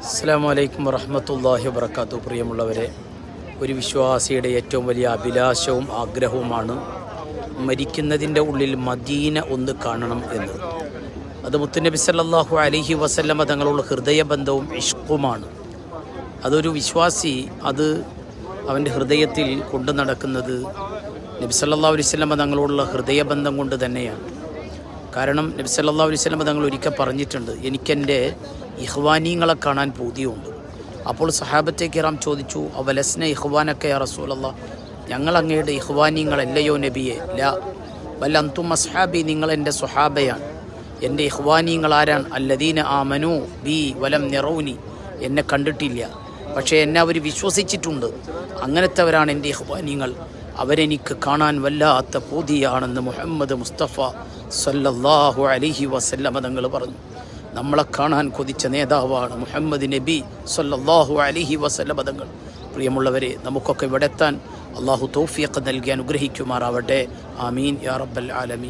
അസ്സലാമു അലൈക്കും വറഹ്മത്തുള്ളാഹി വബറകാതുഹു. പ്രിയമുള്ളവരെ, ഒരു വിശ്വാസിയുടെ ഏറ്റവും വലിയ അഭിലാഷവും ആഗ്രഹവുമാണ് മരിക്കുന്നതിൻ്റെ ഉള്ളിൽ മദീന ഒന്ന് കാണണം എന്ന്. അത് മുത്തുനബി സല്ലല്ലാഹു അലൈഹി വസല്ലമ തങ്ങളുള്ള ഹൃദയബന്ധവും ഇഷ്കുമാണ്. അതൊരു വിശ്വാസി അവൻ്റെ ഹൃദയത്തിൽ കൊണ്ടു നടക്കുന്നത് നബി സല്ലല്ലാഹു അലൈഹി വസല്ലമ തങ്ങളോടുള്ള ഹൃദയബന്ധം കൊണ്ട് തന്നെയാണ്. കാരണം നബി സല്ലല്ലാഹു അലൈഹി വസല്ലമ തങ്ങൾ ഒരിക്കൽ പറഞ്ഞിട്ടുണ്ട്, എനിക്കെൻ്റെ ഇഖ്വാനീങ്ങളെ കാണാൻ പൂതിയുണ്ട്. അപ്പോൾ സഹാബത്തെ കിറാം ചോദിച്ചു, അവലസ്ന ഇഖ്വാനൊക്കെ യാ റസൂലല്ലാഹ്, ഞങ്ങൾ അങ്ങയുടെ ഇഖ്വാനീങ്ങളല്ലയോ നബിയെ? ലാ വൽ അൻതും അസ്ഹാബി, നിങ്ങൾ എൻ്റെ സ്വഹാബയാണ്. എൻ്റെ ഇഖ്വാനീങ്ങൾ ആരാണ്? അല്ലദീന ആമനു ബി വലം നിറൗനി, എന്നെ കണ്ടിട്ടില്ല പക്ഷേ എന്നെ അവർ വിശ്വസിച്ചിട്ടുണ്ട്. അങ്ങനത്തെവരാണ് എൻ്റെ ഇഖ്വാനീങ്ങൾ. അവരെനിക്ക് കാണാൻ വല്ലാത്ത പൂതിയാണെന്ന് മുഹമ്മദ് മുസ്തഫ സല്ലല്ലാഹു അലൈഹി വസല്ലമ തങ്ങൾ പറഞ്ഞു. നമ്മളെ കാണാൻ കൊതിച്ച നേതാവാണ് മുഹമ്മദ് നബി സല്ലല്ലാഹു അലൈഹി വസല്ലമ തങ്ങൾ. പ്രിയമുള്ളവരെ, നമുക്കൊക്കെ ഇവിടെ എത്താൻ അള്ളാഹു തൗഫീഖ് നൽകി അനുഗ്രഹിക്കുമാറാവട്ടെ. ആമീൻ യാ റബ്ബൽ ആലമീൻ.